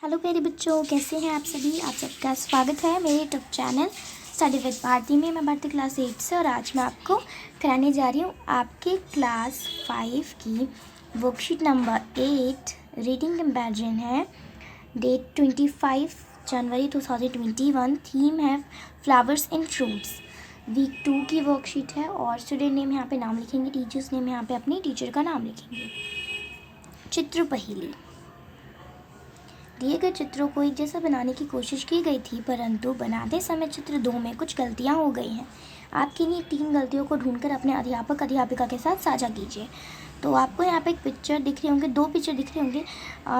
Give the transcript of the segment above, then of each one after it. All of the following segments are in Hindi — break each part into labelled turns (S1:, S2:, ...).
S1: हेलो प्यारे बच्चों, कैसे हैं आप सभी। आप सबका स्वागत है मेरे YouTube channel study with Bharti में। मैं भारती क्लास 8 से और आज मैं आपको कराने जा रही हूँ आपके क्लास 5 की वर्कशीट नंबर 8 रीडिंग कंपैरिजन है। डेट 25 जनवरी 2021। थीम है फ्लावर्स एंड फ्रूट्स। वीक 2 की वर्कशीट है और स्टूडेंट नेम यहाँ पे नाम लिखेंगे, टीचर्स नेम यहाँ पे अपनी टीचर का नाम लिखेंगे। चित्र पहेली। दिए गए चित्रों को एक जैसा बनाने की कोशिश की गई थी, परंतु बनाते समय चित्र 2 में कुछ गलतियां हो गई हैं। आप किन्हीं 3 गलतियों को ढूंढकर अपने अध्यापक अध्यापिका के साथ साझा कीजिए। तो आपको यहाँ पे एक पिक्चर दिख रहे होंगे, 2 पिक्चर दिख रहे होंगे।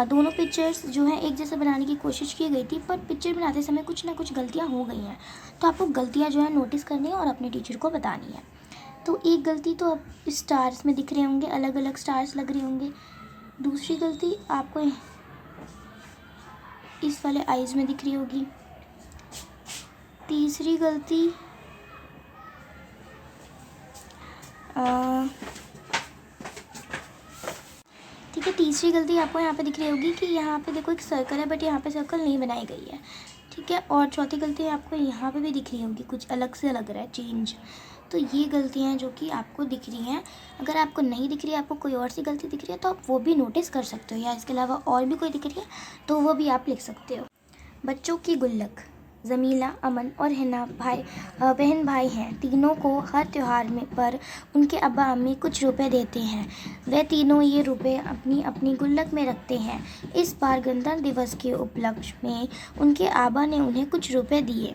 S1: दोनों पिक्चर्स जो है एक जैसा बनाने की कोशिश की गई थी, पर पिक्चर बनाते समय कुछ ना कुछ गलतियाँ हो गई हैं। तो आपको गलतियाँ जो है नोटिस करनी है और अपने टीचर को बतानी है। तो एक गलती तो अब स्टार्स में दिख रहे होंगे, अलग अलग स्टार्स लग रहे होंगे। दूसरी गलती आपको इस वाले आइज़ में दिख रही होगी। तीसरी गलती ठीक है, तीसरी गलती आपको यहाँ पे दिख रही होगी कि यहाँ पे देखो एक सर्कल है, बट यहाँ पे सर्कल नहीं बनाई गई है। ठीक है, और चौथी गलती आपको यहाँ पे भी दिख रही होगी, कुछ अलग से लग रहा है, चेंज। तो ये गलतियाँ हैं जो कि आपको दिख रही हैं। अगर आपको नहीं दिख रही है, आपको कोई और सी गलती दिख रही है, तो आप वो भी नोटिस कर सकते हो, या इसके अलावा और भी कोई दिख रही है तो वो भी आप लिख सकते हो। बच्चों की गुल्लक। जमीला, अमन और हिना बहन भाई हैं। तीनों को हर त्यौहार में पर उनके अब्बा अम्मी कुछ रुपए देते हैं। वे तीनों ये रुपए अपनी अपनी गुल्लक में रखते हैं। इस बार गणतंत्र दिवस के उपलक्ष्य में उनके आबा ने उन्हें कुछ रुपए दिए।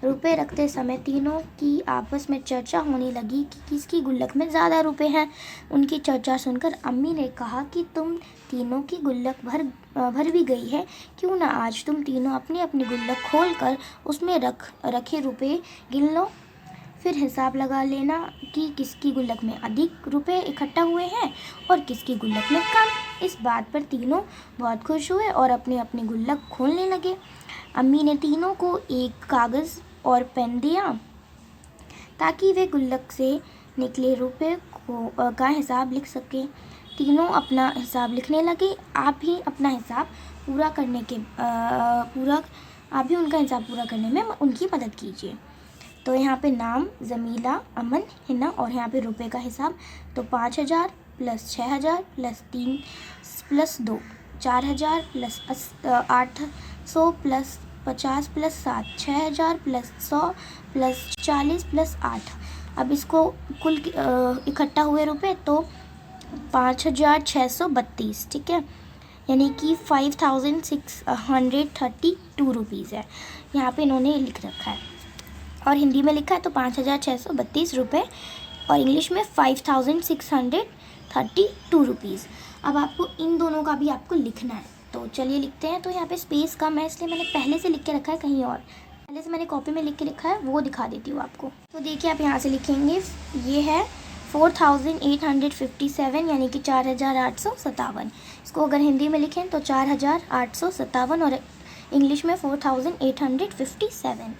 S1: रुपए रखते समय तीनों की आपस में चर्चा होने लगी कि किसकी गुल्लक में ज़्यादा रुपए हैं। उनकी चर्चा सुनकर अम्मी ने कहा कि तुम तीनों की गुल्लक भर भी गई है, क्यों ना आज तुम तीनों अपनी अपनी गुल्लक खोल कर उसमें रखे रुपए गिन लो, फिर हिसाब लगा लेना कि किसकी गुल्लक में अधिक रुपए इकट्ठा हुए हैं और किसकी गुल्लक में कम। इस बात पर तीनों बहुत खुश हुए और अपनी अपनी गुल्लक खोलने लगे। अम्मी ने तीनों को एक कागज़ और पेन दिया ताकि वे गुल्लक से निकले रुपए का हिसाब लिख सकें। तीनों अपना हिसाब लिखने लगे। आप भी उनका हिसाब पूरा करने में उनकी मदद कीजिए। तो यहाँ पे नाम जमीला, अमन, हिना और यहाँ पे रुपए का हिसाब। तो 5000 plus 6000 plus 3 plus 2 4000 plus 800 plus 50 plus 7 6000 plus 100 plus 40 plus 8। अब इसको कुल इकट्ठा हुए रुपए तो 5632, ठीक है, यानी कि 5632 रुपीज़ है। यहाँ पे इन्होंने लिख रखा है और हिंदी में लिखा है तो 5632 रुपये और इंग्लिश में 5632 रुपीज़। अब आपको इन दोनों का भी आपको लिखना है, तो चलिए लिखते हैं। तो यहाँ पे स्पेस कम है, इसलिए मैंने पहले से लिख के रखा है, कहीं और पहले से मैंने कॉपी में लिख के लिखा है, वो दिखा देती हूँ आपको। तो देखिए, आप यहाँ से लिखेंगे, ये है 4857, यानी कि 4857। इसको अगर हिंदी में लिखें तो 4857 और इंग्लिश में 4857।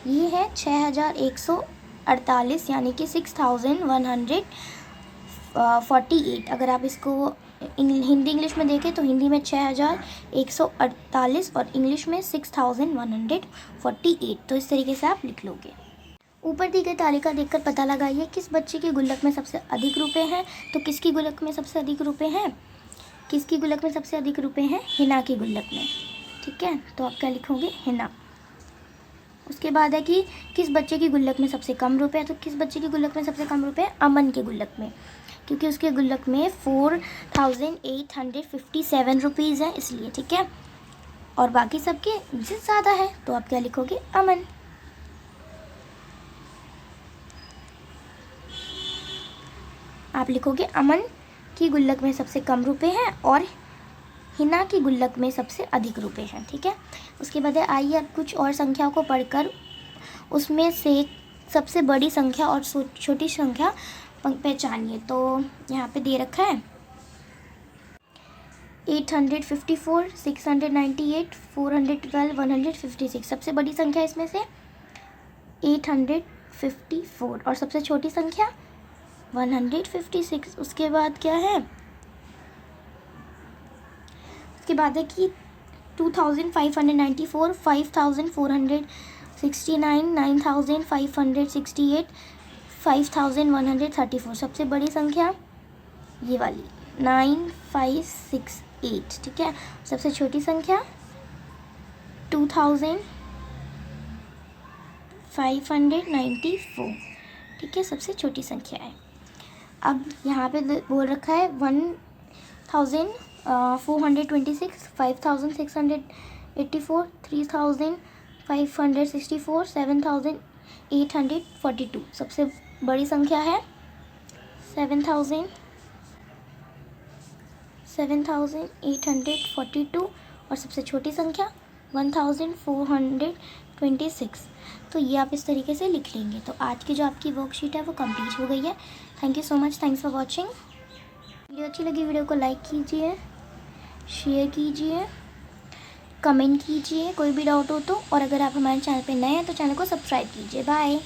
S1: ये है 6148, यानी कि 6148। अगर आप इसको हिंदी इंग्लिश में देखें तो हिंदी में 6148 और इंग्लिश में 6148। तो इस तरीके से आप लिख लोगे। ऊपर दी गई तालिका देखकर पता लगाइए किस बच्चे की गुल्लक में सबसे अधिक रुपए हैं। तो किसकी गुल्लक में सबसे अधिक रुपए हैं? किसकी गुल्लक में सबसे अधिक रुपए हैं? हिना की गुल्लक में। ठीक है, तो आप क्या लिखोगे? हिना। उसके बाद है कि किस बच्चे की गुल्लक में सबसे कम रुपए हैं। तो किस बच्चे की गुल्लक में सबसे कम रुपए हैं? अमन की गुल्लक में, क्योंकि उसके गुल्लक में 4857 रुपीज़ है, इसलिए। ठीक है, और बाकी सबके इनसे ज़्यादा है, तो आप क्या लिखोगे? अमन। आप लिखोगे अमन की गुल्लक में सबसे कम रुपए हैं और हिना की गुल्लक में सबसे अधिक रुपए हैं। ठीक है, उसके बाद आइए अब कुछ और संख्याओं को पढ़कर उसमें से सबसे बड़ी संख्या और छोटी संख्या पहचानिए। तो यहाँ पे दे रखा है 854, 698, 412, 156। सबसे बड़ी संख्या इसमें से 854 और सबसे छोटी संख्या 156। उसके बाद क्या है? उसके बाद है कि 2594, 5469, 9568, 5134। सबसे बड़ी संख्या ये वाली 9568, ठीक है। सबसे छोटी संख्या 2594, ठीक है, सबसे छोटी संख्या है। अब यहाँ पे बोल रखा है 1426, 5684, 3564, 7842। सबसे बड़ी संख्या है 7842 और सबसे छोटी संख्या 1426। तो ये आप इस तरीके से लिख लेंगे। तो आज की जो आपकी वर्कशीट है वो कंप्लीट हो गई है। Thank you so much, thanks for watching. Video अच्छी लगी वीडियो को लाइक कीजिए, शेयर कीजिए, कमेंट कीजिए कोई भी डाउट हो तो। और अगर आप हमारे चैनल पे नए हैं तो चैनल को सब्सक्राइब कीजिए। बाय।